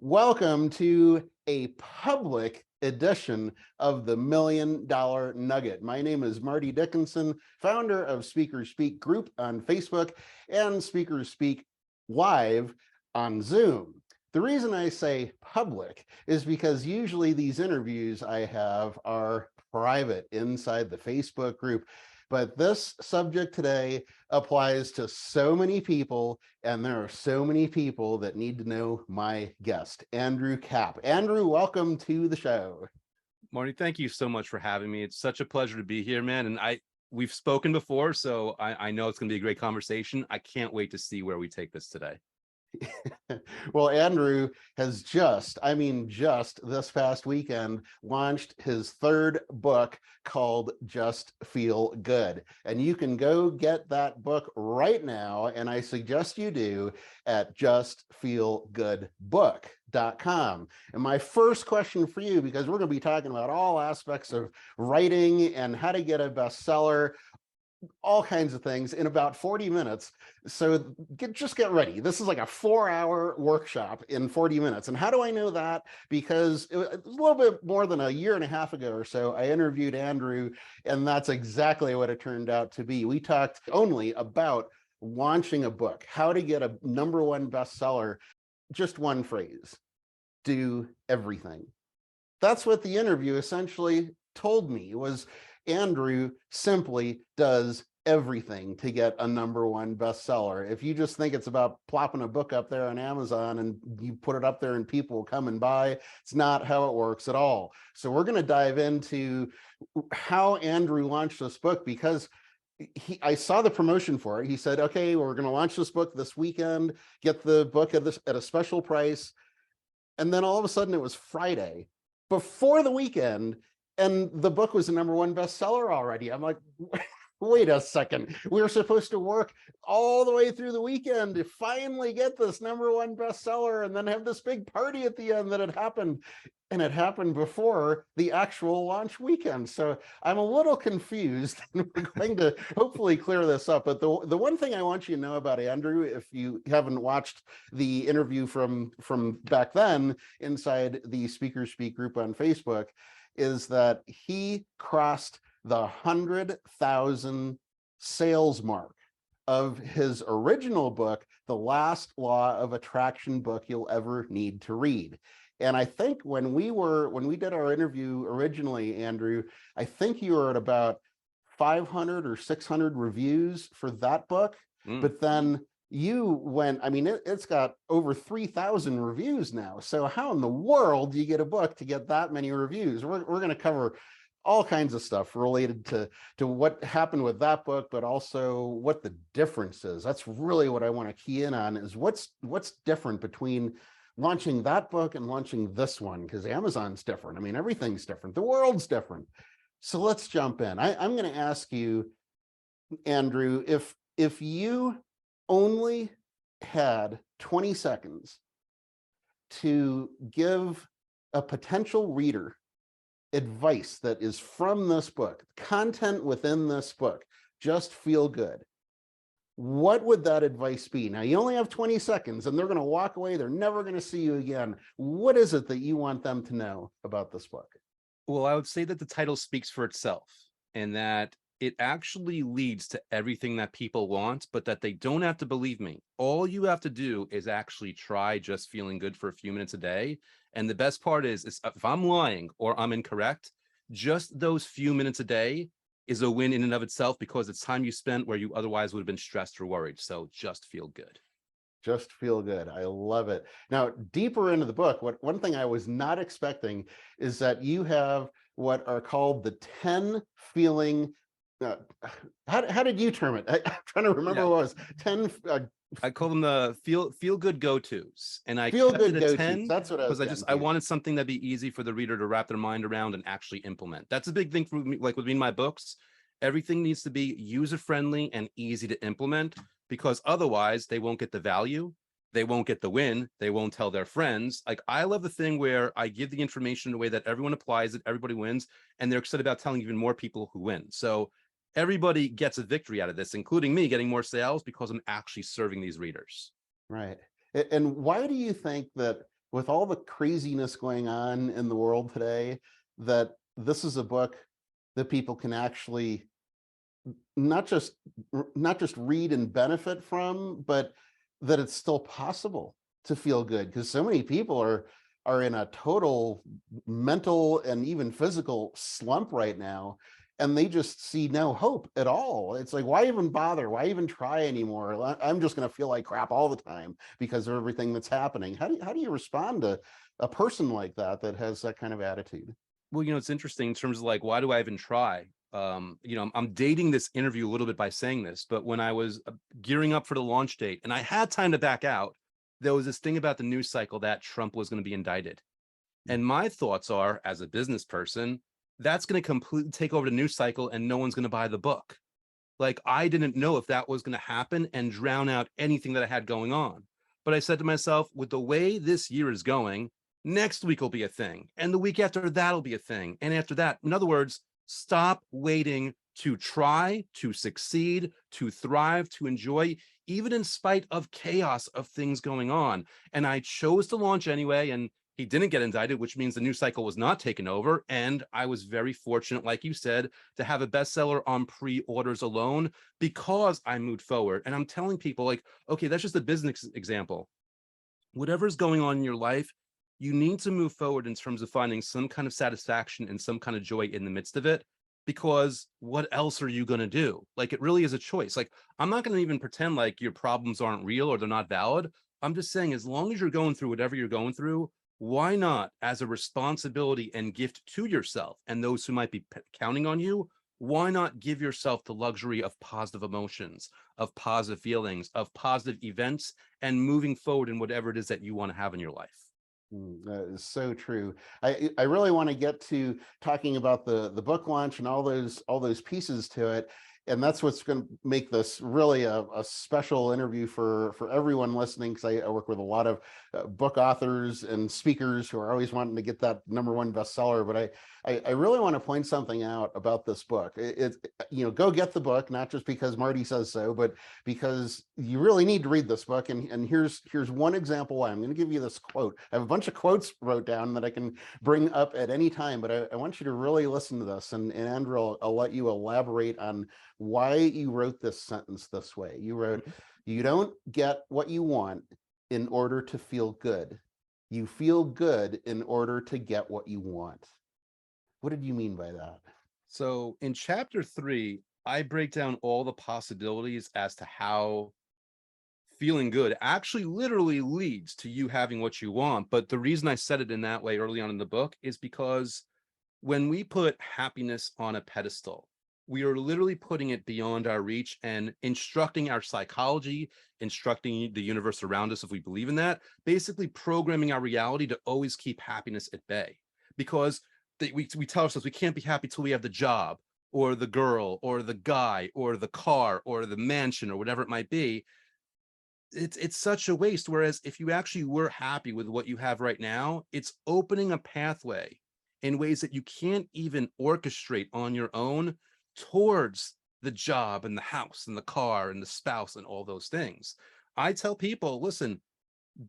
Welcome to a public edition of the $1 Million Nugget. My name is Marty Dickinson, founder of Speakers Speak Group on Facebook and Speakers Speak Live on Zoom. The reason I say public is because usually these interviews I have are private inside the Facebook group. But this subject today applies to so many people, and there are so many people that need to know my guest, Andrew Kap. Andrew, welcome to the show. Marty, thank you so much for having me. It's such a pleasure to be here, man. And we've spoken before, so I know it's going to be a great conversation. I can't wait to see where we take this today. Well, Andrew has just this past weekend launched his third book called Just Feel Good. And you can go get that book right now, and I suggest you do, at justfeelgoodbook.com. And my first question for you, because we're going to be talking about all aspects of writing and how to get a bestseller, all kinds of things in about 40 minutes. So just get ready. This is like a 4-hour workshop in 40 minutes. And how do I know that? Because it was a little bit more than a year and a half ago or so, I interviewed Andrew, and that's exactly what it turned out to be. We talked only about launching a book, how to get a #1 bestseller. Just one phrase: do everything. That's what the interview essentially told me, was Andrew simply does everything to get a #1 bestseller. If you just think it's about plopping a book up there on Amazon and you put it up there and people will come and buy, it's not how it works at all. So we're going to dive into how Andrew launched this book, because I saw the promotion for it. He said, okay, we're going to launch this book this weekend, get the book at a special price. And then all of a sudden it was Friday before the weekend, and the book was a #1 bestseller already. I'm like, wait a second. We were supposed to work all the way through the weekend to finally get this #1 bestseller and then have this big party at the end that had happened. And it happened before the actual launch weekend. So I'm a little confused. We're going to hopefully clear this up. But the one thing I want you to know about Andrew, if you haven't watched the interview from back then inside the Speakers Speak group on Facebook, is that he crossed the 100,000 sales mark of his original book, The Last Law of Attraction Book You'll Ever Need to Read. And I think when we did our interview originally, Andrew, I think you were at about 500 or 600 reviews for that book. But then you went, I mean, it's got over 3,000 reviews now. So how in the world do you get a book to get that many reviews? We're going to cover all kinds of stuff related to what happened with that book, but also what the difference is. That's really what I want to key in on, is what's different between launching that book and launching this one, because Amazon's different. I mean, everything's different. The world's different. So let's jump in. I'm going to ask you, Andrew, if you only had 20 seconds to give a potential reader advice that is from this book, content within this book, Just Feel Good, what would that advice be? Now, you only have 20 seconds and they're going to walk away. They're never going to see you again. What is it that you want them to know about this book? Well, I would say that the title speaks for itself, and that it actually leads to everything that people want, but that they don't have to believe me. All you have to do is actually try just feeling good for a few minutes a day. And the best part is if I'm lying or I'm incorrect, just those few minutes a day is a win in and of itself, because it's time you spent where you otherwise would have been stressed or worried. So just feel good. Just feel good. I love it. Now, deeper into the book, one thing I was not expecting is that you have what are called the 10 feeling. How did you term it? I'm trying to remember what it was. 10. I call them the feel good go-tos, and I feel kept good it go-tos. at 10 That's what I was because I wanted something that'd be easy for the reader to wrap their mind around and actually implement. That's a big thing for me. Like with me in my books, everything needs to be user-friendly and easy to implement, because otherwise they won't get the value, they won't get the win, they won't tell their friends. Like, I love the thing where I give the information in a way that everyone applies it, everybody wins, and they're excited about telling even more people who win. So everybody gets a victory out of this, including me getting more sales, because I'm actually serving these readers. Right. And why do you think that with all the craziness going on in the world today, that this is a book that people can actually not just read and benefit from, but that it's still possible to feel good, because so many people are in a total mental and even physical slump right now, and they just see no hope at all. It's like, why even bother? Why even try anymore? I'm just going to feel like crap all the time because of everything that's happening. How do you respond to a person like that that has that kind of attitude? Well, it's interesting in terms of like, why do I even try? I'm dating this interview a little bit by saying this, but when I was gearing up for the launch date and I had time to back out, there was this thing about the news cycle that Trump was going to be indicted. And my thoughts are, as a business person, that's going to completely take over the news cycle and no one's going to buy the book. Like, I didn't know if that was going to happen and drown out anything that I had going on. But I said to myself, with the way this year is going, next week will be a thing. And the week after that'll be a thing. And after that, in other words, stop waiting to try, to succeed, to thrive, to enjoy, even in spite of chaos of things going on. And I chose to launch anyway. And he didn't get indicted, which means the news cycle was not taken over. And I was very fortunate, like you said, to have a bestseller on pre-orders alone because I moved forward. And I'm telling people, like, okay, that's just a business example. Whatever's going on in your life, you need to move forward in terms of finding some kind of satisfaction and some kind of joy in the midst of it. Because what else are you going to do? Like, it really is a choice. Like, I'm not going to even pretend like your problems aren't real or they're not valid. I'm just saying, as long as you're going through whatever you're going through, why not, as a responsibility and gift to yourself and those who might be counting on you, why not give yourself the luxury of positive emotions, of positive feelings, of positive events, and moving forward in whatever it is that you want to have in your life? That is so true. I really want to get to talking about the book launch and all those pieces to it. And that's what's going to make this really a special interview for everyone listening, because I work with a lot of book authors and speakers who are always wanting to get that #1 bestseller. But I really want to point something out about this book. Go get the book, not just because Marty says so, but because you really need to read this book. And here's one example why. I'm going to give you this quote. I have a bunch of quotes wrote down that I can bring up at any time, but I want you to really listen to this. And Andrew, I'll let you elaborate on why you wrote this sentence this way. You wrote, "You don't get what you want in order to feel good. You feel good in order to get what you want." What did you mean by that? So in chapter 3, I break down all the possibilities as to how feeling good actually literally leads to you having what you want. But the reason I said it in that way early on in the book is because when we put happiness on a pedestal, we are literally putting it beyond our reach and instructing our psychology, instructing the universe around us, if we believe in that, basically programming our reality to always keep happiness at bay. Because we tell ourselves we can't be happy till we have the job or the girl or the guy or the car or the mansion or whatever it might be. It's such a waste. Whereas if you actually were happy with what you have right now, it's opening a pathway in ways that you can't even orchestrate on your own towards the job and the house and the car and the spouse and all those things. I tell people, listen,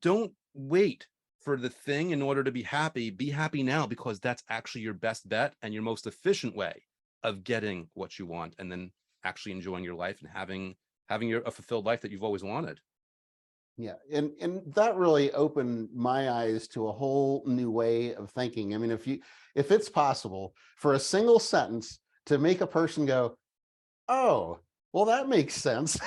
don't wait for the thing in order to be happy. Be happy now, because that's actually your best bet and your most efficient way of getting what you want, and then actually enjoying your life and having a fulfilled life that you've always wanted. Yeah, and that really opened my eyes to a whole new way of thinking. I mean, if it's possible for a single sentence to make a person go, "Oh, well, that makes sense."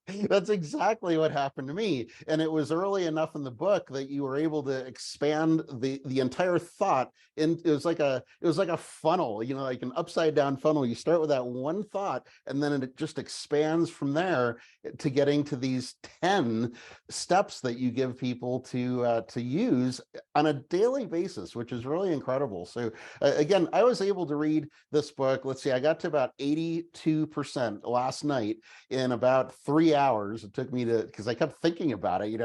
That's exactly what happened to me. And it was early enough in the book that you were able to expand the entire thought. And it was like a funnel, like an upside down funnel. You start with that one thought, and then it just expands from there to getting to these 10 steps that you give people to use on a daily basis, which is really incredible. So again, I was able to read this book. Let's see, I got to about 82% last night in about 3 hours. It took me because I kept thinking about it.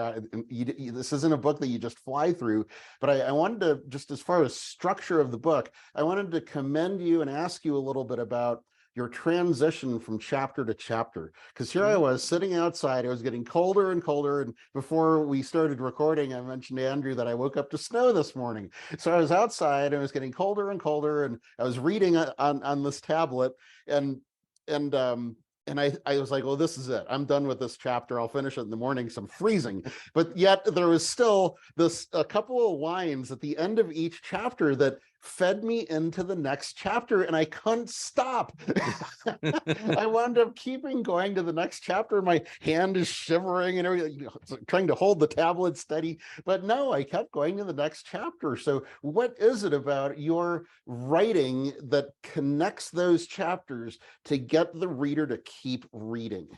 This isn't a book that you just fly through, but I wanted to, just as far as structure of the book, I wanted to commend you and ask you a little bit about your transition from chapter to chapter. Because here I Mhm. was sitting outside, it was getting colder and colder. And before we started recording, I mentioned to Andrew that I woke up to snow this morning. So I was outside and it was getting colder and colder, and I was reading on this tablet, and and um and I was like, well, this is it. I'm done with this chapter. I'll finish it in the morning. So I'm freezing. But yet there was still a couple of lines at the end of each chapter that fed me into the next chapter, and I couldn't stop. I wound up keeping going to the next chapter. My hand is shivering and everything, trying to hold the tablet steady. But no, I kept going to the next chapter. So, what is it about your writing that connects those chapters to get the reader to keep reading?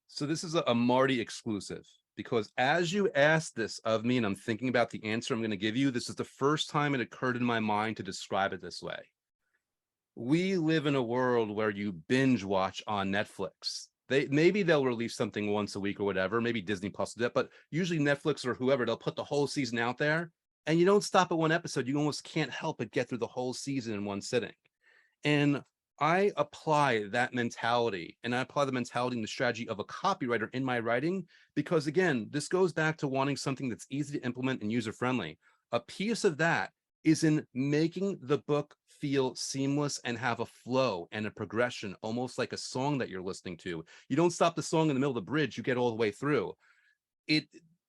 So this is a Marty exclusive, because as you asked this of me and I'm thinking about the answer I'm going to give you, this is the first time it occurred in my mind to describe it this way. We live in a world where you binge watch on Netflix. Maybe they'll release something once a week or whatever, maybe Disney Plus did that, but usually Netflix or whoever, they'll put the whole season out there and you don't stop at one episode. You almost can't help but get through the whole season in one sitting. And I apply that mentality, and I apply the mentality and the strategy of a copywriter in my writing, because again, this goes back to wanting something that's easy to implement and user friendly. A piece of that is in making the book feel seamless and have a flow and a progression, almost like a song that you're listening to. You don't stop the song in the middle of the bridge, you get all the way through it.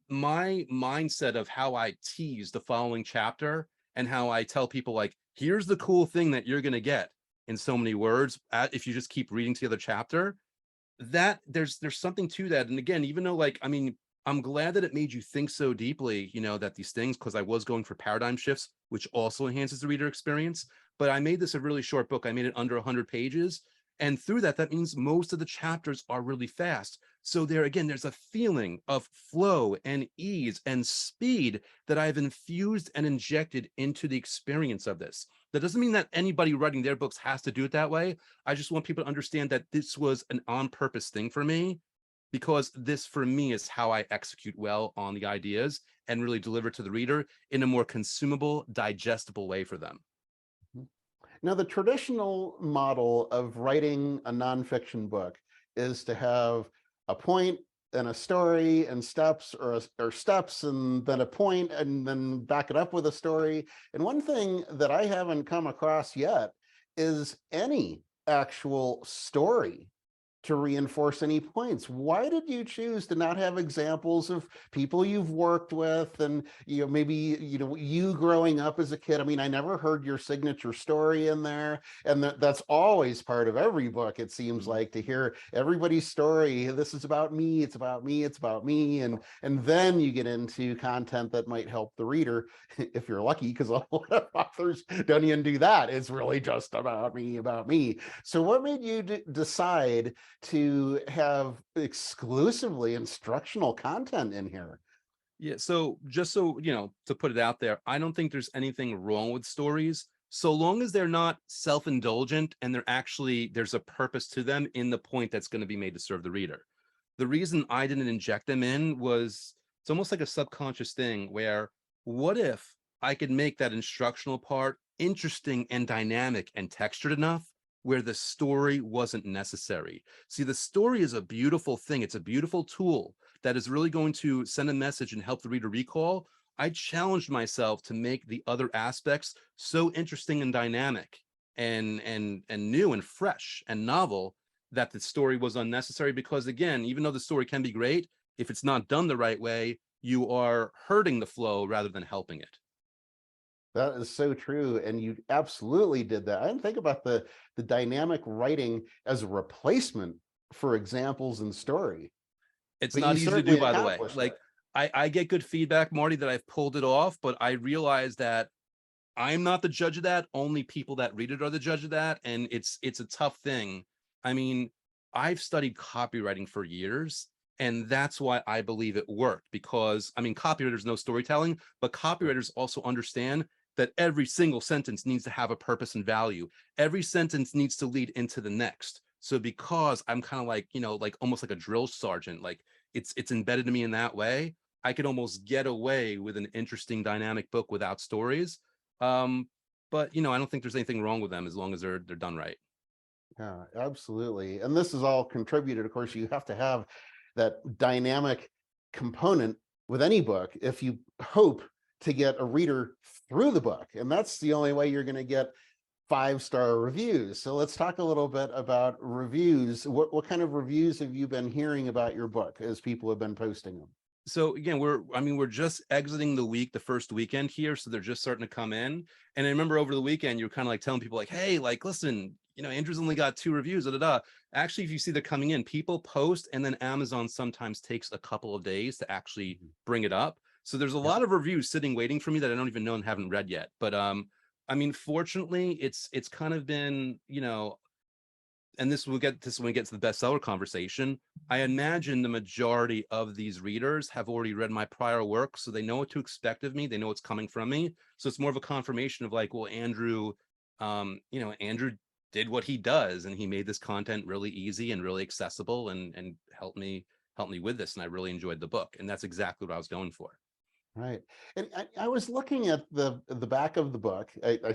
My mindset of how I tease the following chapter and how I tell people, like, here's the cool thing that you're going to get in so many words if you just keep reading to the other chapter, that there's something to that. And again, even though, like, I mean, I'm glad that it made you think so deeply, that these things, because I was going for paradigm shifts, which also enhances the reader experience. But I made this a really short book. I made it under 100 pages. And through that, that means most of the chapters are really fast. So there, again, there's a feeling of flow and ease and speed that I've infused and injected into the experience of this. That doesn't mean that anybody writing their books has to do it that way. I just want people to understand that this was an on-purpose thing for me, because this, for me, is how I execute well on the ideas and really deliver to the reader in a more consumable, digestible way for them. Now, the traditional model of writing a nonfiction book is to have a point and a story and steps, or steps and then a point and then back it up with a story. And one thing that I haven't come across yet is any actual story to reinforce any points. Why did you choose to not have examples of people you've worked with, and maybe you growing up as a kid? I mean, I never heard your signature story in there, and that's always part of every book, it seems like, to hear everybody's story. This is about me, it's about me, it's about me. And then you get into content that might help the reader if you're lucky, because a lot of authors don't even do that. It's really just about me, about me. So what made you decide to have exclusively instructional content in here? Yeah, so just so to put it out there, I don't think there's anything wrong with stories, so long as they're not self-indulgent and there's a purpose to them in the point that's going to be made to serve the reader. The reason I didn't inject them in was, it's almost like a subconscious thing where, what if I could make that instructional part interesting and dynamic and textured enough where the story wasn't necessary? See, the story is a beautiful thing. It's a beautiful tool that is really going to send a message and help the reader recall. I challenged myself to make the other aspects so interesting and dynamic and new and fresh and novel that the story was unnecessary. Because again, even though the story can be great, if it's not done the right way, you are hurting the flow rather than helping it. That is so true, and you absolutely did that. I didn't think about the dynamic writing as a replacement for examples and story, It's but you not easy to do, certainly by the way. accomplished it. Like, I get good feedback, Marty, that I've pulled it off, but I realize that I'm not the judge of that. Only people that read it are the judge of that. And it's a tough thing. I mean, I've studied copywriting for years, and that's why I believe it worked. Because I mean, copywriters know storytelling, but copywriters also understand that every single sentence needs to have a purpose and value. Every sentence needs to lead into the next. So because I'm kind of like, like almost like a drill sergeant, like it's embedded in me in that way, I could almost get away with an interesting dynamic book without stories. um, but I don't think there's anything wrong with them as long as they're done right. Yeah, absolutely. And this is all contributed. Of course, you have to have that dynamic component with any book if you hope to get a reader through the book. And that's the only way you're going to get 5-star reviews. So let's talk a little bit about reviews. What kind of reviews have you been hearing about your book as people have been posting them? So again, we're just exiting the week, the first weekend here, so they're just starting to come in. And I remember over the weekend, you're kind of like telling people like, hey, like, listen, Andrew's only got 2 reviews, da, da, da. Actually, if you see they're coming in, people post, and then Amazon sometimes takes a couple of days to actually bring it up. So there's a Yep. lot of reviews sitting waiting for me that I don't even know and haven't read yet. But I mean, fortunately, it's kind of been, and this when we get to the bestseller conversation. I imagine the majority of these readers have already read my prior work, so they know what to expect of me. They know what's coming from me. So it's more of a confirmation of like, well, Andrew, Andrew did what he does, and he made this content really easy and really accessible, and helped me with this, and I really enjoyed the book, and that's exactly what I was going for. Right. And I was looking at the back of the book. I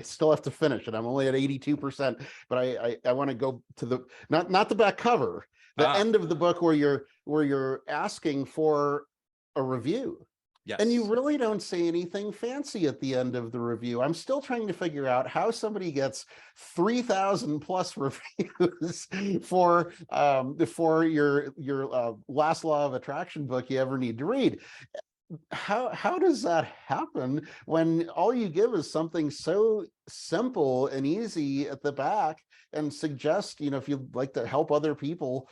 still have to finish it. I'm only at 82%, but I want to go to the not the back cover, the Ah, end of the book where you're asking for a review. And you yes. really don't say anything fancy at the end of the review. I'm still trying to figure out how somebody gets 3,000 plus reviews for your last law of attraction book you ever need to read. How does that happen when all you give is something so simple and easy at the back and suggest, if you'd like to help other people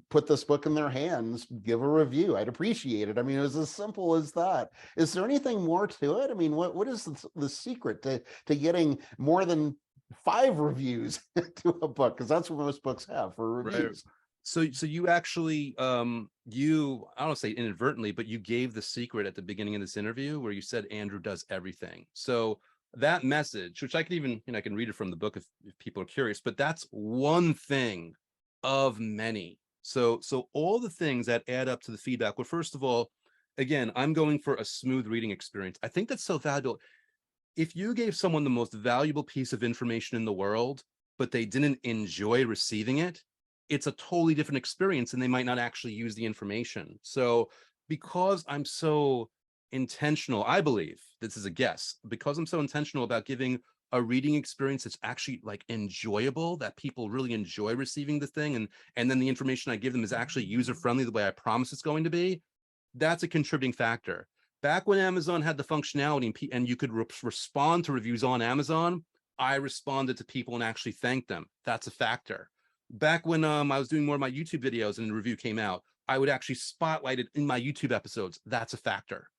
put this book in their hands, give a review? I'd appreciate it. I mean, it was as simple as that. Is there anything more to it? I mean, what is the secret to getting more than 5 reviews to a book? Because that's what most books have for Right. reviews. So you actually you I don't say inadvertently, but you gave the secret at the beginning of this interview where you said Andrew does everything. So that message, which I can even, I can read it from the book if people are curious, but that's one thing of many. So all the things that add up to the feedback. Well, first of all, again, I'm going for a smooth reading experience. I think that's so valuable. If you gave someone the most valuable piece of information in the world, but they didn't enjoy receiving it, it's a totally different experience and they might not actually use the information. So, because I'm so intentional, I believe this is a guess, because I'm so intentional about giving a reading experience that's actually like enjoyable, that people really enjoy receiving the thing, and then the information I give them is actually user friendly the way I promise it's going to be. That's a contributing factor. Back when Amazon had the functionality and you could respond to reviews on Amazon, I responded to people and actually thanked them. That's a factor. Back when I was doing more of my YouTube videos and the review came out, I would actually spotlight it in my YouTube episodes. That's a factor.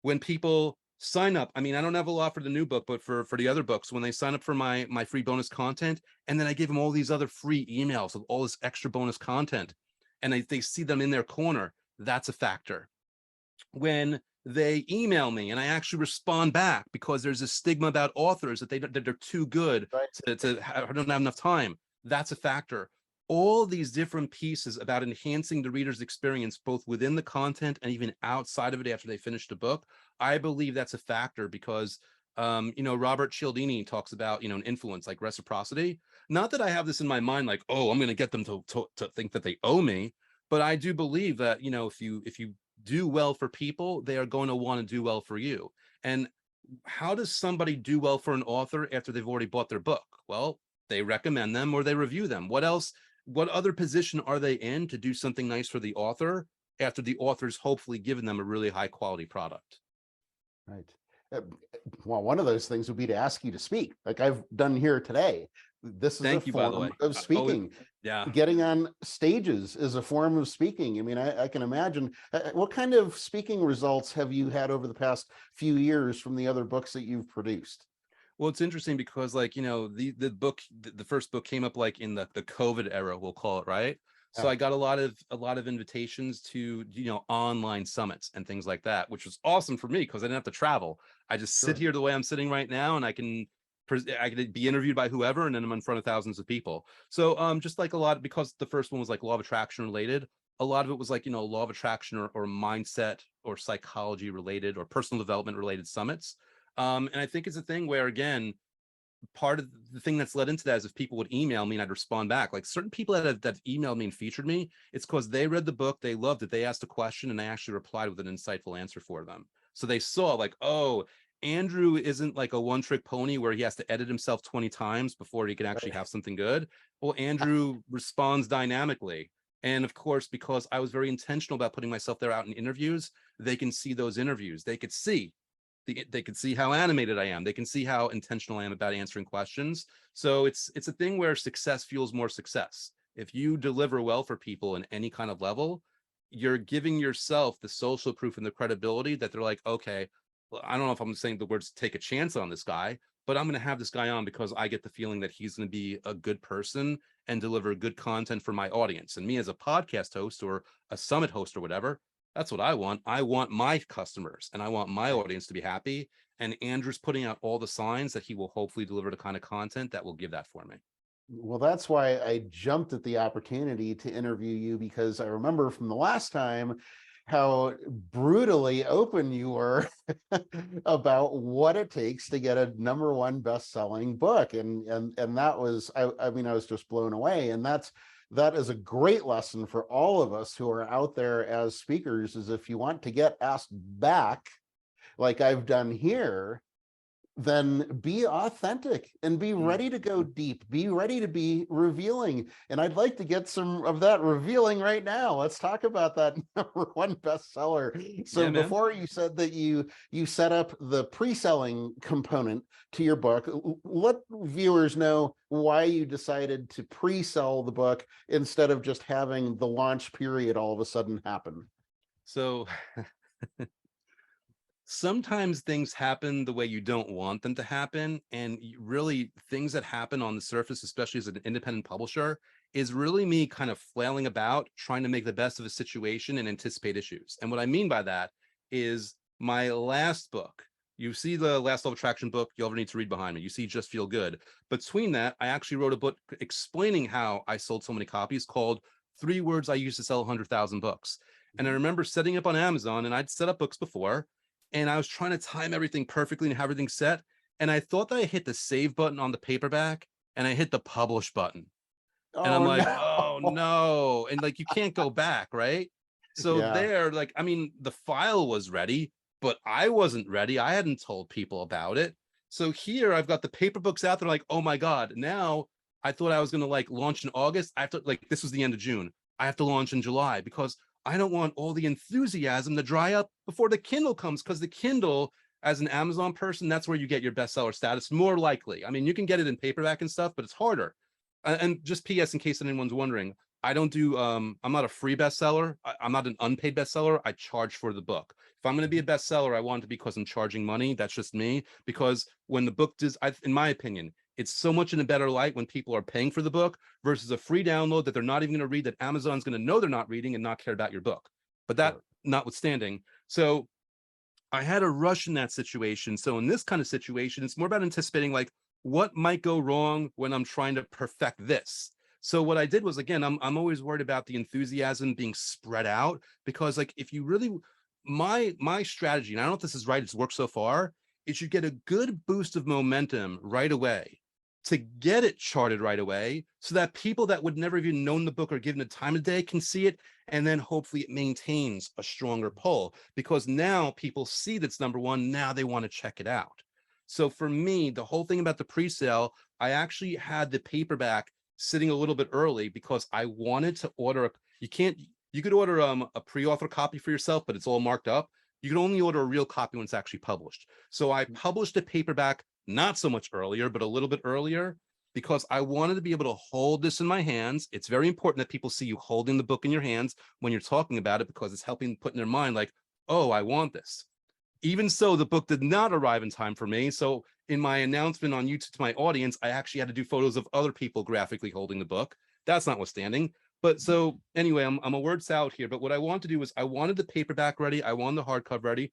When people sign up, I mean, I don't have a lot for the new book, but for the other books, when they sign up for my free bonus content, and then I give them all these other free emails of all this extra bonus content, and they see them in their corner, that's a factor. When they email me and I actually respond back, because there's a stigma about authors that they're too good Right. I don't have enough time. That's a factor. All these different pieces about enhancing the reader's experience, both within the content and even outside of it after they finish the book, I believe that's a factor because, Robert Cialdini talks about, an influence like reciprocity. Not that I have this in my mind, like, oh, I'm going to get them to think that they owe me, but I do believe that, if you do well for people, they are going to want to do well for you. And how does somebody do well for an author after they've already bought their book? Well, they recommend them or they review them. What else? What other position are they in to do something nice for the author after the author's hopefully given them a really high quality product? Right. Uh, Well, one of those things would be to ask you to speak, like I've done here today. This is a Thank you, by the form way. of speaking. Yeah. Getting on stages is a form of speaking. I mean, I can imagine. What kind of speaking results have you had over the past few years from the other books that you've produced? Well, it's interesting because, like, the first book came up like in the COVID era, we'll call it, right? So Yeah, I got a lot of invitations to, online summits and things like that, which was awesome for me because I didn't have to travel. I just sit sure. here the way I'm sitting right now, and I could be interviewed by whoever, and then I'm in front of thousands of people. So just like a lot, because the first one was like law of attraction related, a lot of it was like, law of attraction or mindset or psychology related or personal development related summits. And I think it's a thing where, again, part of the thing that's led into that is if people would email me and I'd respond back. Like certain people that emailed me and featured me, it's because they read the book, they loved it, they asked a question, and I actually replied with an insightful answer for them. So they saw like, oh, Andrew isn't like a one-trick pony where he has to edit himself 20 times before he can actually have something good. Well, Andrew responds dynamically. And of course, because I was very intentional about putting myself there out in interviews, they can see those interviews. They could see how animated I am. They can see how intentional I am about answering questions. So it's a thing where success fuels more success. If you deliver well for people in any kind of level, you're giving yourself the social proof and the credibility that they're like, okay, well, I don't know if I'm saying the words take a chance on this guy, but I'm going to have this guy on because I get the feeling that he's going to be a good person and deliver good content for my audience. And me as a podcast host or a summit host or whatever, that's what I want. I want my customers and I want my audience to be happy. And Andrew's putting out all the signs that he will hopefully deliver the kind of content that will give that for me. Well, that's why I jumped at the opportunity to interview you, because I remember from the last time how brutally open you were about what it takes to get a #1 best-selling book. And that was, I mean, I was just blown away. And that is a great lesson for all of us who are out there as speakers, is if you want to get asked back, like I've done here, then be authentic and be ready to go deep, be ready to be revealing. And I'd like to get some of that revealing right now. Let's talk about that #1 bestseller. So Yeah, man. before, you said that you set up the pre-selling component to your book. Let viewers know why you decided to pre-sell the book instead of just having the launch period all of a sudden happen. So sometimes things happen the way you don't want them to happen. And really things that happen on the surface, especially as an independent publisher, is really me kind of flailing about, trying to make the best of a situation and anticipate issues. And what I mean by that is my last book. You see the Last Law of Attraction book, you already need to read behind me. You see Just Feel Good. Between that, I actually wrote a book explaining how I sold so many copies called 3 Words I Used to Sell 100,000 Books. And I remember setting up on Amazon, and I'd set up books before, and I was trying to time everything perfectly and have everything set. And I thought that I hit the save button on the paperback and I hit the publish button. And I'm Oh, like, no. oh no. And like, you can't go back, right? So Yeah. there, like, I mean, the file was ready, but I wasn't ready. I hadn't told people about it. So here I've got the paper books out there, like, oh my God. Now I thought I was going to like launch in August. I have to, like, this was the end of June. I have to launch in July because I don't want all the enthusiasm to dry up before the Kindle comes, because the Kindle, as an Amazon person, that's where you get your bestseller status more likely. I mean, you can get it in paperback and stuff, but it's harder. And just PS, in case anyone's wondering, I don't do, I'm not a free bestseller. I'm not an unpaid bestseller. I charge for the book. If I'm going to be a bestseller, I want it to be because I'm charging money. That's just me. Because when the book does, in my opinion, it's so much in a better light when people are paying for the book versus a free download that they're not even going to read, that Amazon's going to know they're not reading and not care about your book. But that notwithstanding, so I had a rush in that situation. So in this kind of situation, it's more about anticipating like what might go wrong when I'm trying to perfect this. So what I did was, again, I'm always worried about the enthusiasm being spread out, because like if you really, my strategy, and I don't know if this is right, it's worked so far, is you get a good boost of momentum right away to get it charted right away, so that people that would never even known the book or given it time of day can see it, and then hopefully it maintains a stronger pull, because now people see that's #1, now they want to check it out. So for me, the whole thing about the pre-sale, I actually had the paperback sitting a little bit early because I wanted to order you could order a pre-author copy for yourself, but it's all marked up. You can only order a real copy when it's actually published. So I published a paperback not so much earlier, but a little bit earlier, because I wanted to be able to hold this in my hands. It's very important that people see you holding the book in your hands when you're talking about it, because it's helping put in their mind like, oh, I want this. Even so, the book did not arrive in time for me. So in my announcement on YouTube to my audience, I actually had to do photos of other people graphically holding the book. That's notwithstanding. But so anyway, I'm a word salad here. But what I wanted to do was I wanted the paperback ready. I wanted the hardcover ready.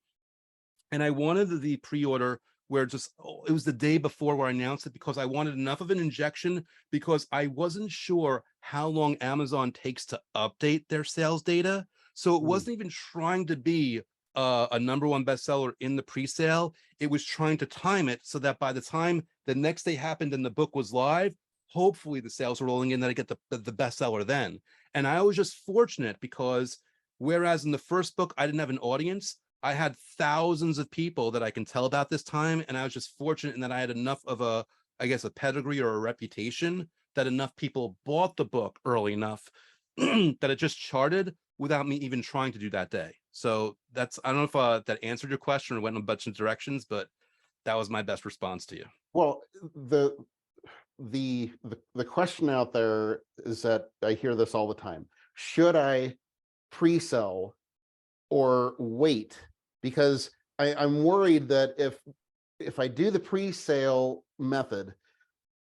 And I wanted the pre-order where just, it was the day before where I announced it, because I wanted enough of an injection, because I wasn't sure how long Amazon takes to update their sales data. So it wasn't even trying to be a #1 bestseller in the pre-sale, it was trying to time it so that by the time the next day happened and the book was live, hopefully the sales were rolling in, that I get the bestseller then. And I was just fortunate because whereas in the first book I didn't have an audience, I had thousands of people that I can tell about this time, and I was just fortunate in that I had enough of a, I guess, a pedigree or a reputation that enough people bought the book early enough that it just charted without me even trying to do that day. So that's, I don't know if that answered your question or went in a bunch of directions, but that was my best response to you. Well, the question out there is that I hear this all the time. Should I pre-sell or wait? Because I'm worried that if I do the pre-sale method,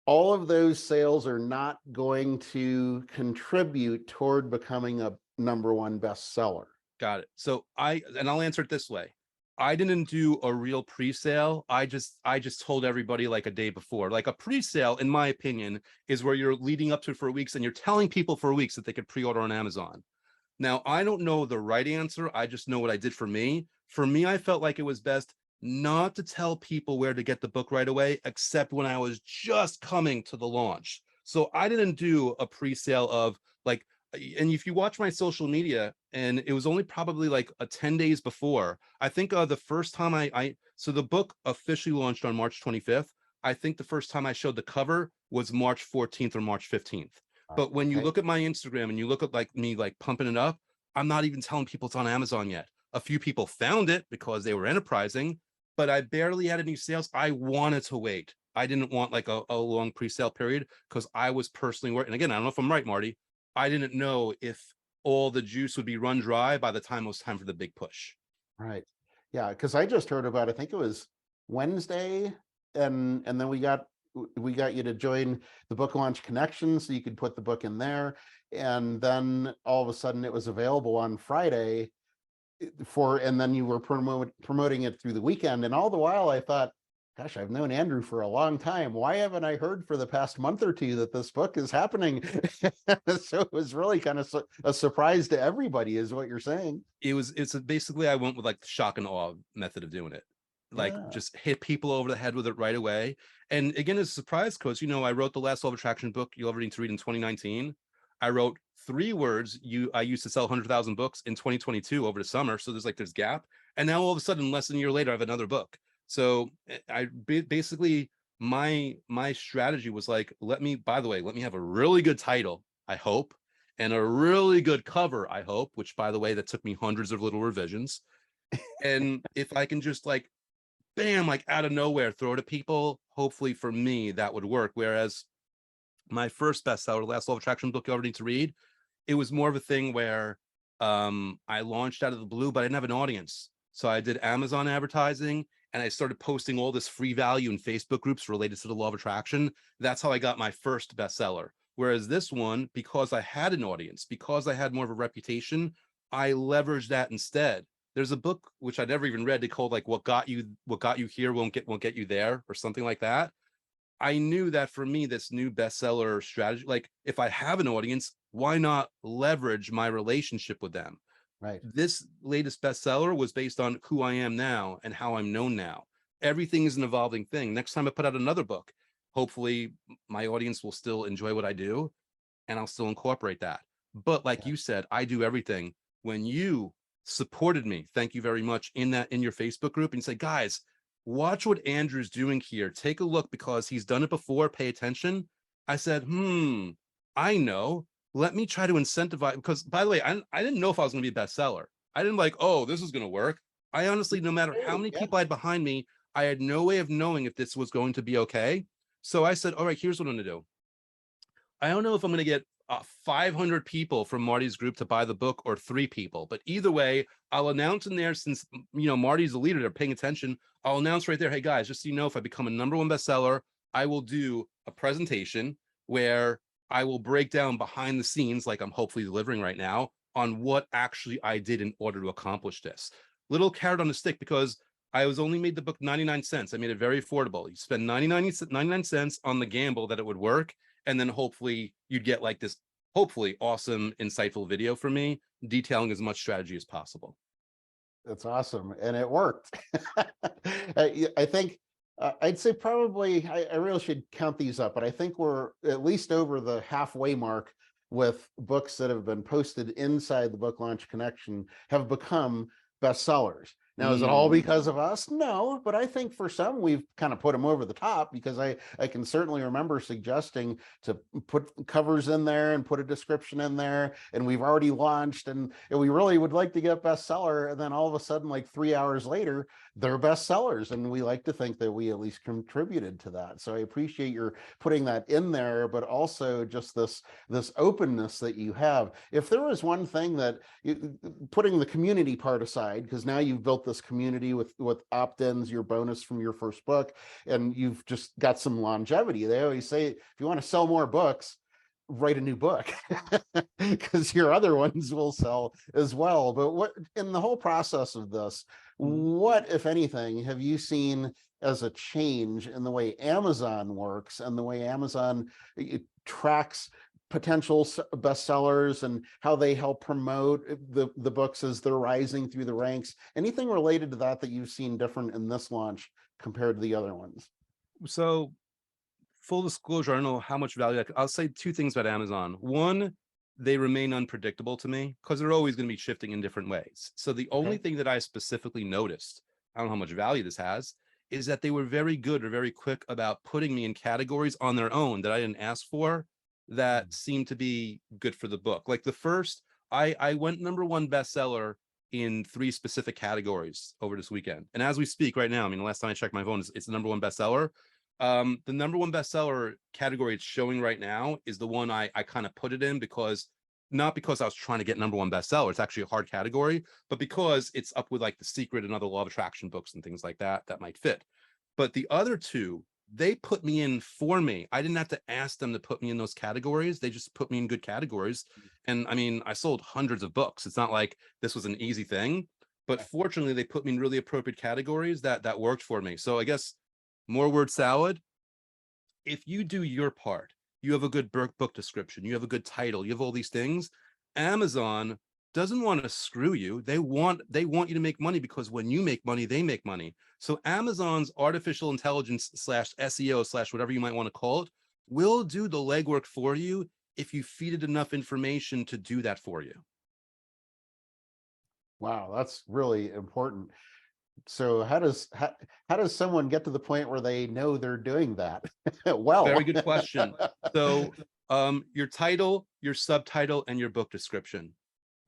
all of those sales are not going to contribute toward becoming a #1 bestseller. Got it. So I'll answer it this way. I didn't do a real pre-sale. I just told everybody like a day before. Like a pre-sale, in my opinion, is where you're leading up to it for weeks and you're telling people for weeks that they could pre-order on Amazon. Now, I don't know the right answer. I just know what I did for me. For me, I felt like it was best not to tell people where to get the book right away, except when I was just coming to the launch. So I didn't do a pre-sale of like, and if you watch my social media, and it was only probably like 10 days before, I think the first time so the book officially launched on March 25th. I think the first time I showed the cover was March 14th or March 15th. But when you Okay. look at my Instagram and you look at like me, like pumping it up, I'm not even telling people it's on Amazon yet. A few people found it because they were enterprising, but I barely had any sales. I wanted to wait. I didn't want like a long pre-sale period because I was personally working. And again, I don't know if I'm right, Marty. I didn't know if all the juice would be run dry by the time it was time for the big push. Right. Yeah, because I just heard about, I think it was Wednesday, and then we got you to join the book launch connection so you could put the book in there. And then all of a sudden it was available on Friday and then you were promoting it through the weekend. And all the while I thought, gosh, I've known Andrew for a long time. Why haven't I heard for the past month or two that this book is happening? So it was really kind of a surprise to everybody, is what you're saying. It's basically, I went with like the shock and awe method of doing it. Like Yeah. just hit people over the head with it right away. And again, it's a surprise because, I wrote the last Law of Attraction book you'll ever need to read in 2019. I wrote 3 words I used to sell 100,000 books in 2022 over the summer. So there's gap. And now all of a sudden, less than a year later, I have another book. So basically my strategy was like, let me have a really good title, I hope, and a really good cover, I hope, which by the way, that took me hundreds of little revisions. And if I can just like, bam, like out of nowhere, throw it at people, hopefully for me, that would work. Whereas my first bestseller, Last Law of Attraction book you already need to read, it was more of a thing where I launched out of the blue, but I didn't have an audience. So I did Amazon advertising and I started posting all this free value in Facebook groups related to the Law of Attraction. That's how I got my first bestseller. Whereas this one, because I had an audience, because I had more of a reputation, I leveraged that instead. There's a book which I never even read, they called like what got you here won't get you there, or something like that. I knew that for me, this new bestseller strategy, like if I have an audience, why not leverage my relationship with them? Right. This latest bestseller was based on who I am now and how I'm known now. Everything is an evolving thing. Next time I put out another book, hopefully my audience will still enjoy what I do and I'll still incorporate that. But like Yeah. you said, I do everything. When you supported me, thank you very much, in your Facebook group, and you say, guys, watch what Andrew's doing here. Take a look because he's done it before. Pay attention. I said, I know. Let me try to incentivize, because by the way, I didn't know if I was going to be a bestseller. I didn't like, oh, this is going to work. I honestly, no matter how many Yeah. people I had behind me, I had no way of knowing if this was going to be okay. So I said, all right, here's what I'm going to do. I don't know if I'm going to get 500 people from Marty's group to buy the book or 3 people, but either way, I'll announce in there, since Marty's the leader, they're paying attention. I'll announce right there, hey guys, just so you know, if I become a #1 bestseller, I will do a presentation where I will break down behind the scenes, like I'm hopefully delivering right now, on what actually I did in order to accomplish this. Little carrot on the stick, because I was only made the book 99 cents. I made it very affordable. You spend 99 cents on the gamble that it would work, and then hopefully you'd get like this hopefully awesome, insightful video from me detailing as much strategy as possible. That's awesome, and it worked. I think I'd say probably I really should count these up, but I think we're at least over the halfway mark with books that have been posted inside the Book Launch Connection have become bestsellers. Now, is it all Mm. because of us? No, but I think for some we've kind of put them over the top, because I can certainly remember suggesting to put covers in there and put a description in there, and we've already launched, and we really would like to get bestseller, and then all of a sudden, like 3 hours later, they're bestsellers, and we like to think that we at least contributed to that. So I appreciate your putting that in there, but also just this openness that you have. If there was one thing that, putting the community part aside, because now you've built this community with opt-ins, your bonus from your first book, and you've just got some longevity. They always say, if you want to sell more books, write a new book, because your other ones will sell as well. But what, in the whole process of this, what, if anything, have you seen as a change in the way Amazon works and the way Amazon tracks potential bestsellers, and how they help promote the books as they're rising through the ranks? Anything related to that that you've seen different in this launch compared to the other ones? So full disclosure, I don't know how much value I'll say two things about Amazon. One, they remain unpredictable to me because they're always going to be shifting in different ways. So the only thing that I specifically noticed, I don't know how much value this has, is that they were very good or very quick about putting me in categories on their own that I didn't ask for, that seemed to be good for the book. Like the first, I went #1 bestseller in 3 specific categories over this weekend. And as we speak right now, I mean, the last time I checked my phone, it's the #1 bestseller. The #1 bestseller category it's showing right now is the one I kind of put it in, because not because I was trying to get #1 bestseller, it's actually a hard category, but because it's up with like The Secret and other law of attraction books and things like that that might fit. But the other two, they put me in for me. I didn't have to ask them to put me in those categories. They just put me in good categories. And I mean, I sold hundreds of books. It's not like this was an easy thing, but fortunately they put me in really appropriate categories that worked for me. So I guess more word salad. If you do your part, you have a good book description, you have a good title, you have all these things. Amazon doesn't want to screw you. They want you to make money, because when you make money, they make money. So Amazon's artificial intelligence slash SEO slash whatever you might want to call it will do the legwork for you if you feed it enough information to do that for you. Wow, that's really important. So how does someone get to the point where they know they're doing that? Very Well, good question. So your title, your subtitle, and your book description.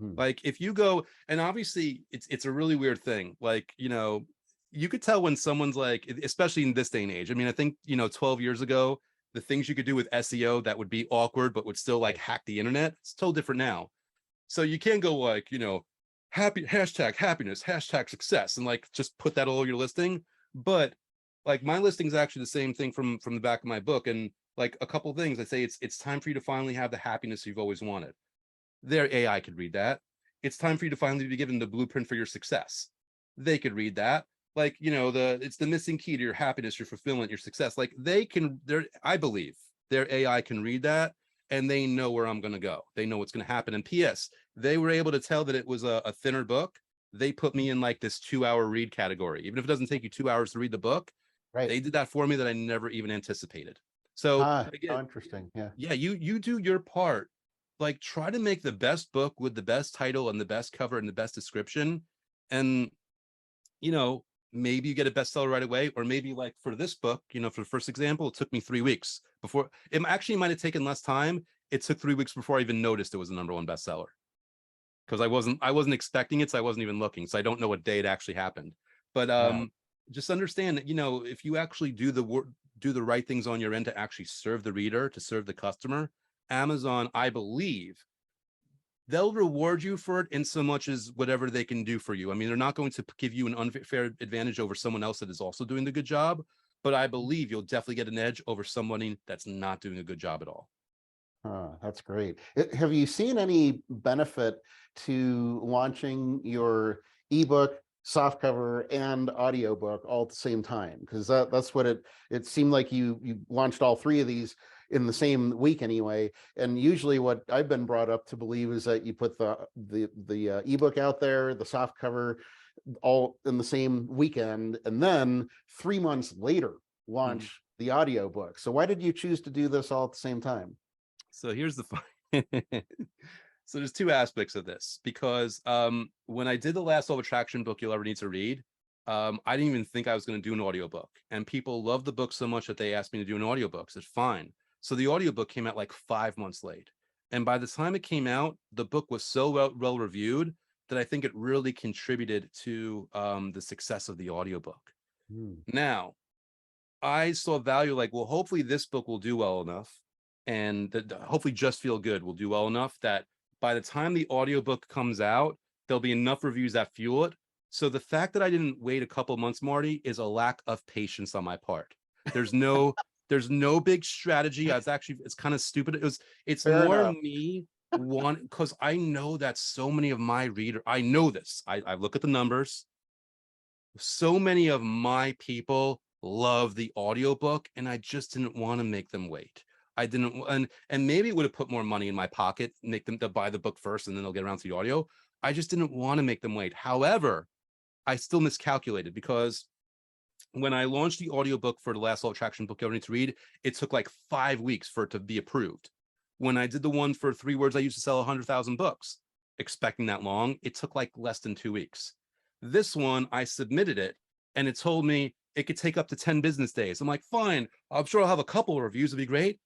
Hmm. Like if you go, and obviously it's a really weird thing. Like, you could tell when someone's like, especially in this day and age. I mean, I think, 12 years ago, the things you could do with SEO that would be awkward, but would still like hack the internet, it's totally different now. So you can't go like, happy hashtag happiness, hashtag success, and like just put that all over your listing. But like my listing is actually the same thing from the back of my book. And like a couple of things, I say it's time for you to finally have the happiness you've always wanted. Their AI could read that. It's time for you to finally be given the blueprint for your success. They could read that. Like, it's the missing key to your happiness, your fulfillment, your success. Like I believe their AI can read that, and they know where I'm going to go. They know what's going to happen. And PS, they were able to tell that it was a thinner book. They put me in like this 2-hour read category. Even if it doesn't take you 2 hours to read the book, Right. they did that for me that I never even anticipated. So Ah, how again, interesting. Yeah. yeah, you do your part. Like try to make the best book with the best title and the best cover and the best description. And maybe you get a bestseller right away, or maybe like for this book, for the first example, it took me 3 weeks before. It actually might have taken less time. It took 3 weeks before I even noticed it was a #1 bestseller, because I wasn't expecting it, so I wasn't even looking. So I don't know what day it actually happened. But Wow. just understand that, if you actually do the work, do the right things on your end to actually serve the reader, to serve the customer, Amazon, I believe, they'll reward you for it in so much as whatever they can do for you. I mean, they're not going to give you an unfair advantage over someone else that is also doing the good job, but I believe you'll definitely get an edge over somebody that's not doing a good job at all. That's great. Have you seen any benefit to launching your ebook, softcover, and audiobook all at the same time? Because that's what it seemed like you launched all 3 of these in the same week anyway. And usually what I've been brought up to believe is that you put the ebook out there, the softcover all in the same weekend, and then 3 months later launch the audiobook. So why did you choose to do this all at the same time? So here's the fun. So there's two aspects of this, because when I did the last Law of Attraction book you'll ever need to read, I didn't even think I was going to do an audiobook, and people loved the book so much that they asked me to do an audiobook. I said fine. So the audiobook came out like 5 months late, and by the time it came out, the book was so well reviewed that I think it really contributed to the success of the audiobook. Now, I saw value, like, well, hopefully this book will do well enough, and that hopefully Just Feel Good will do well enough that by the time the audiobook comes out, there'll be enough reviews that fuel it. So the fact that I didn't wait a couple months, Marty, is a lack of patience on my part. There's no there's no big strategy. It's kind of stupid. It's Fair more enough. me one, because I know that so many of my readers, I know this. I look at the numbers. So many of my people love the audiobook, and I just didn't want to make them wait. I didn't, and maybe it would have put more money in my pocket, make them to buy the book first and then they'll get around to the audio. I just didn't want to make them wait. However, I still miscalculated, because when I launched the audiobook for the last Law of Attraction book you ever need to read, it took like 5 weeks for it to be approved. When I did the one for 3 Words I Used to Sell 100,000 books, expecting that long, it took like less than 2 weeks. This one, I submitted it, and it told me it could take up to 10 business days. I'm like, fine, I'm sure I'll have a couple of reviews, it'll be great.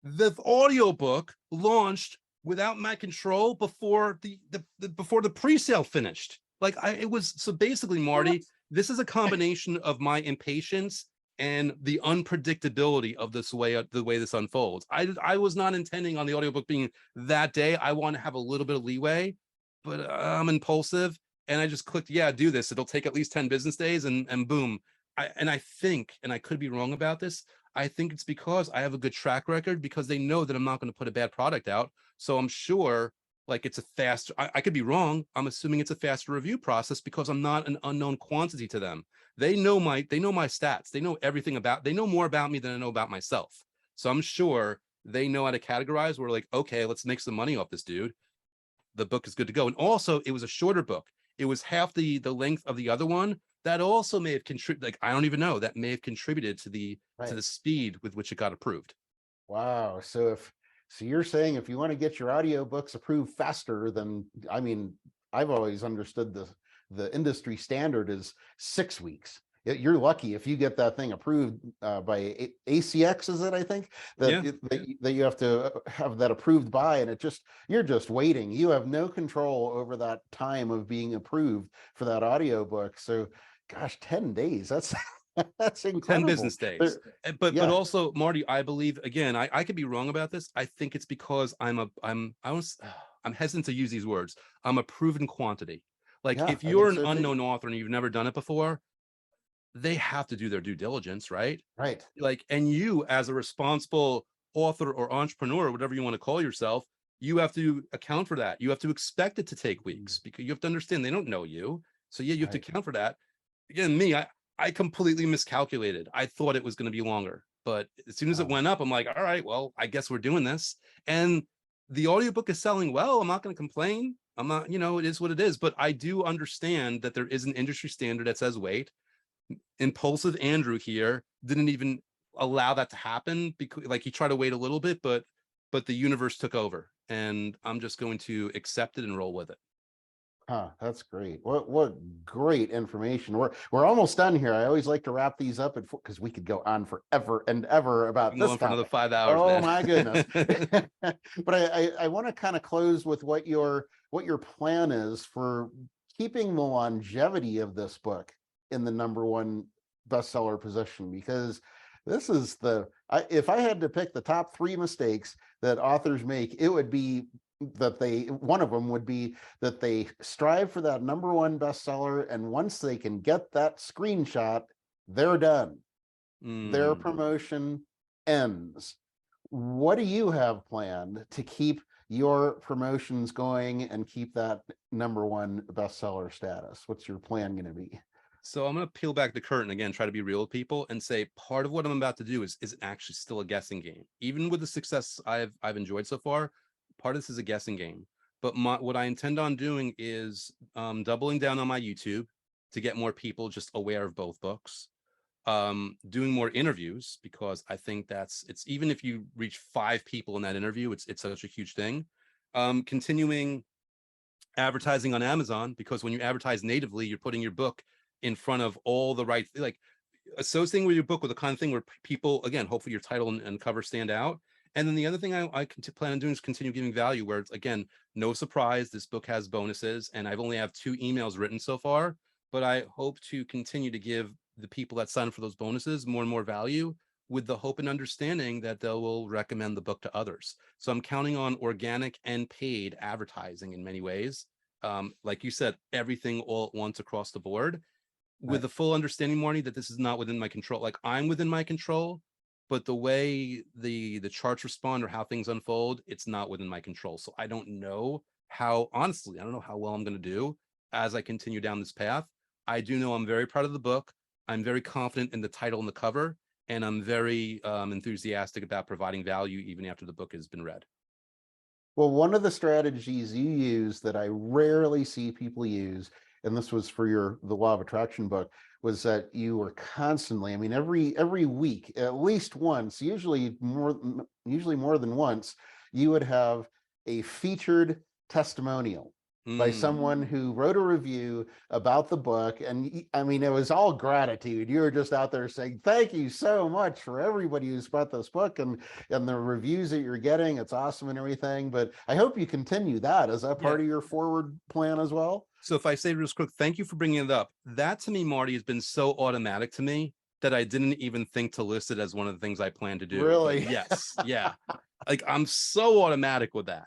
The audiobook launched without my control before the pre-sale finished. Like, it was, so basically, Marty, this is a combination of my impatience and the unpredictability of the way this unfolds. I was not intending on the audiobook being that day. I want to have a little bit of leeway, but I'm impulsive, and I just clicked, yeah, do this. It'll take at least 10 business days, and boom. I think, and I could be wrong about this, I think it's because I have a good track record, because they know that I'm not going to put a bad product out. So I'm sure, like, it's a fast, I could be wrong. I'm assuming it's a faster review process because I'm not an unknown quantity to them. They know my stats. They know everything they know more about me than I know about myself. So I'm sure they know how to categorize. We're like, okay, let's make some money off this dude. The book is good to go. And also, it was a shorter book. It was half the length of the other one. That also may have contributed, like, I don't even know, that may have contributed to the speed with which it got approved. Wow. So you're saying if you want to get your audiobooks approved faster, then, I mean, I've always understood the industry standard is 6 weeks. You're lucky if you get that thing approved by ACX, is it? I think that you have to have that approved by, and you're just waiting. You have no control over that time of being approved for that audiobook. So, gosh, 10 days. That's that's 10 incredible. business days. But also, Marty, I believe, again, I could be wrong about this. I think it's because I'm hesitant to use these words. I'm a proven quantity. Like, if I you're think an so too. unknown author and you've never done it before, they have to do their due diligence, right? Right. Like, and you, as a responsible author or entrepreneur, whatever you want to call yourself, you have to account for that. You have to expect it to take weeks, because you have to understand they don't know you. So yeah, you have to account for that. Again, me, I completely miscalculated. I thought it was going to be longer, but as soon as it went up, I'm like, all right, well, I guess we're doing this. And the audiobook is selling well. I'm not going to complain. I'm not, it is what it is. But I do understand that there is an industry standard that says wait. Impulsive Andrew here didn't even allow that to happen, because, like, he tried to wait a little bit, but the universe took over, and I'm just going to accept it and roll with it. That's great. What great information. We're almost done here. I always like to wrap these up because we could go on forever and ever about I'm this going for another topic. 5 hours, Oh man. my goodness. But I want to kind of close with what your plan is for keeping the longevity of this book in the #1 bestseller position, because this is if I had to pick the top 3 mistakes that authors make, it would be one of them would be that they strive for that #1 bestseller, and once they can get that screenshot, they're done. Their promotion ends. What do you have planned to keep your promotions going and keep that #1 bestseller status? What's your plan going to be? So I'm going to peel back the curtain again, try to be real with people, and say part of what I'm about to do is actually still a guessing game. Even with the success I've enjoyed so far, part of this is a guessing game. But what I intend on doing is doubling down on my YouTube, to get more people just aware of both books. Doing more interviews, because I think it's even if you reach 5 people in that interview, it's such a huge thing. Continuing advertising on Amazon, because when you advertise natively, you're putting your book in front of all the right, like associating with your book with the kind of thing where people, again, hopefully your title and cover stand out. And then the other thing I plan on doing is continue giving value, where it's, again, no surprise, this book has bonuses, and I've only have 2 emails written so far, but I hope to continue to give the people that sign up for those bonuses more and more value, with the hope and understanding that they will recommend the book to others. So I'm counting on organic and paid advertising in many ways. Like you said, everything all at once across the board, with Right. the full understanding, Marty, that this is not within my control. Like, I'm within my control, but the way the charts respond or how things unfold, it's not within my control. So I don't know how, honestly, I don't know how well I'm going to do as I continue down this path. I do know I'm very proud of the book. I'm very confident in the title and the cover, and I'm very enthusiastic about providing value even after the book has been read. Well, one of the strategies you use that I rarely see people use, and this was for the Law of Attraction book, was that you were constantly, I mean, every week, at least once, usually more than once, you would have a featured testimonial by someone who wrote a review about the book. And I mean, it was all gratitude. You were just out there saying, thank you so much for everybody who's bought this book, and the reviews that you're getting. It's awesome and everything. But I hope you continue that. Is that Yeah. part of your forward plan as well? So if I say real quick, thank you for bringing it up. That to me, Marty, has been so automatic to me that I didn't even think to list it as one of the things I plan to do. But Really? yes, yeah. Like, I'm so automatic with that.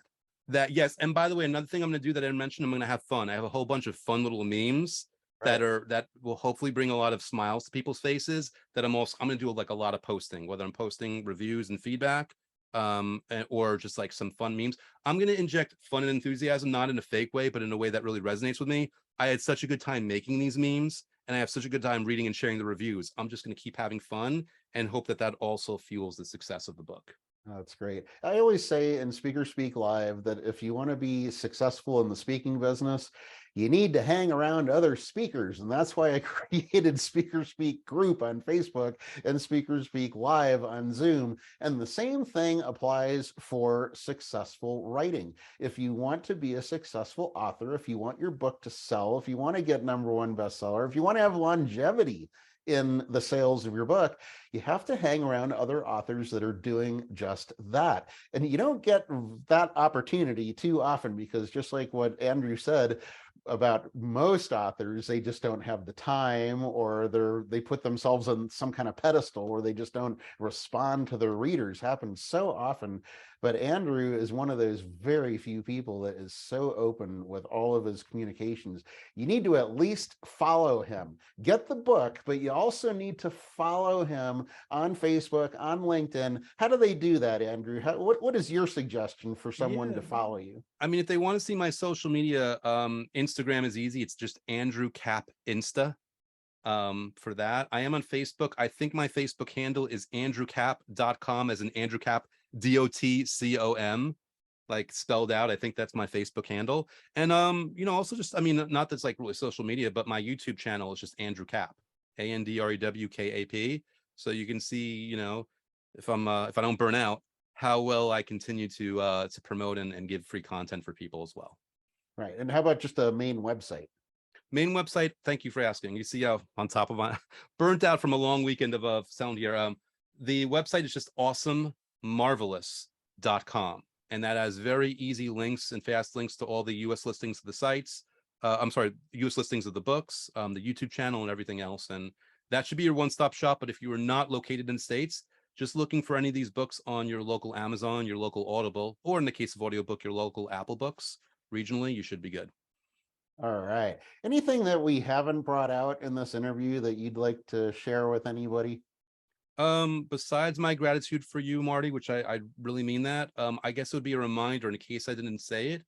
That yes. And by the way, another thing I'm going to do that I didn't mention, I'm going to have fun. I have a whole bunch of fun little memes Right. that will hopefully bring a lot of smiles to people's faces. That I'm going to do like a lot of posting, whether I'm posting reviews and feedback, or just like some fun memes. I'm going to inject fun and enthusiasm, not in a fake way, but in a way that really resonates with me. I had such a good time making these memes, and I have such a good time reading and sharing the reviews. I'm just going to keep having fun and hope that that also fuels the success of the book. Oh, that's great. I always say in Speaker Speak Live that if you want to be successful in the speaking business, you need to hang around other speakers. And that's why I created Speaker Speak Group on Facebook and Speaker Speak Live on Zoom. And the same thing applies for successful writing. If you want to be a successful author, if you want your book to sell, if you want to get #1 bestseller, if you want to have longevity in the sales of your book, you have to hang around other authors that are doing just that. And you don't get that opportunity too often, because just like what Andrew said about most authors, they just don't have the time, or they put themselves on some kind of pedestal, or they just don't respond to their readers. Happens so often. But Andrew is one of those very few people that is so open with all of his communications. You need to at least follow him. Get the book, but you also need to follow him on Facebook, on LinkedIn. How do they do that, Andrew? What is your suggestion for someone to follow you? I mean, if they want to see my social media, Instagram is easy. It's just Andrew Kap Insta. For that, I am on Facebook. I think my Facebook handle is andrewkap.com, as in Andrew Kap, DOTCOM, like spelled out. I think that's my Facebook handle. And also just, I mean, not that's like really social media, but my YouTube channel is just Andrew Kap, ANDREWKAP. So you can see, if I don't burn out, how well I continue to promote and give free content for people as well. Right. And how about just a main website? Main website, thank you for asking. You see how on top of my burnt out from a long weekend of sound here. The website is just awesomemarvelous.com. And that has very easy links and fast links to all the US listings of the sites. US listings of the books, the YouTube channel, and everything else. And that should be your one-stop shop. But if you are not located in States, just looking for any of these books on your local Amazon, your local Audible, or in the case of audiobook, your local Apple Books regionally, you should be good. All right. Anything that we haven't brought out in this interview that you'd like to share with anybody? Besides my gratitude for you, Marty, which I really mean that, I guess it would be a reminder in case I didn't say it.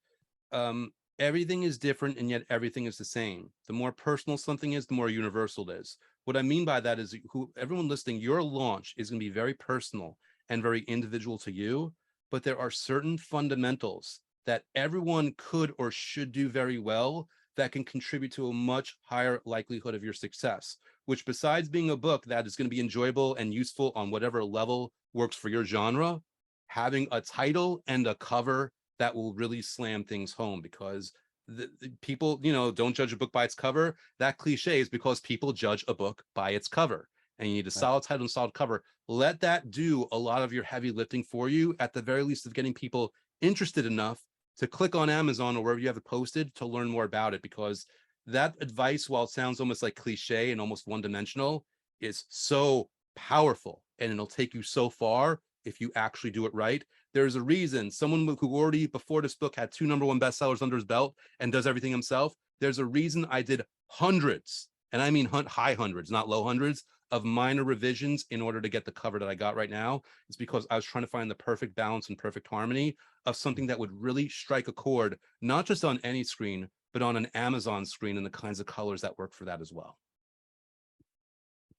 Everything is different, and yet everything is the same. The more personal something is, the more universal it is. What I mean by that is, everyone listening, your launch is going to be very personal and very individual to you, but there are certain fundamentals that everyone could or should do very well, that can contribute to a much higher likelihood of your success, which besides being a book that is going to be enjoyable and useful on whatever level works for your genre, having a title and a cover that will really slam things home, because the people, don't judge a book by its cover. That cliche is because people judge a book by its cover, and you need a solid title and solid cover. Let that do a lot of your heavy lifting for you, at the very least, of getting people interested enough to click on Amazon or wherever you have it posted to learn more about it. Because that advice, while it sounds almost like cliche and almost one-dimensional, is so powerful, and it'll take you so far if you actually do it right. There's a reason someone who already before this book had 2 #1 bestsellers under his belt and does everything himself. There's a reason I did hundreds, and I mean high hundreds, not low hundreds, of minor revisions in order to get the cover that I got right now. It's because I was trying to find the perfect balance and perfect harmony of something that would really strike a chord, not just on any screen, but on an Amazon screen, and the kinds of colors that work for that as well.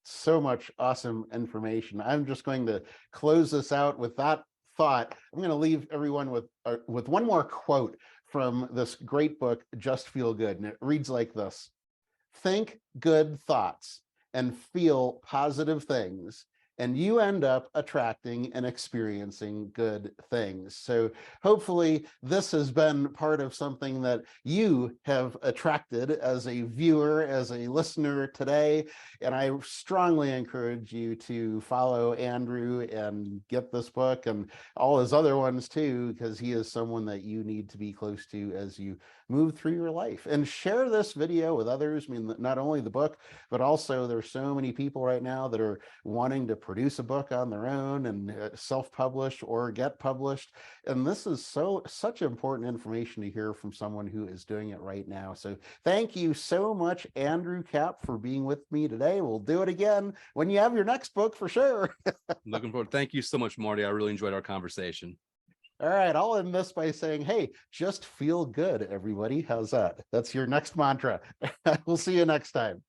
So much awesome information. I'm just going to close this out with that thought. I'm going to leave everyone with one more quote from this great book, Just Feel Good. And it reads like this: think good thoughts and feel positive things, and you end up attracting and experiencing good things. So hopefully this has been part of something that you have attracted as a viewer, as a listener today. And I strongly encourage you to follow Andrew and get this book and all his other ones too, because he is someone that you need to be close to as you move through your life. And share this video with others. I mean, not only the book, but also there's so many people right now that are wanting to produce a book on their own and self-publish or get published. And this is such important information to hear from someone who is doing it right now. So thank you so much, Andrew Kap, for being with me today. We'll do it again when you have your next book for sure. Looking forward. Thank you so much, Marty. I really enjoyed our conversation. All right, I'll end this by saying, hey, just feel good, everybody. How's that? That's your next mantra. We'll see you next time.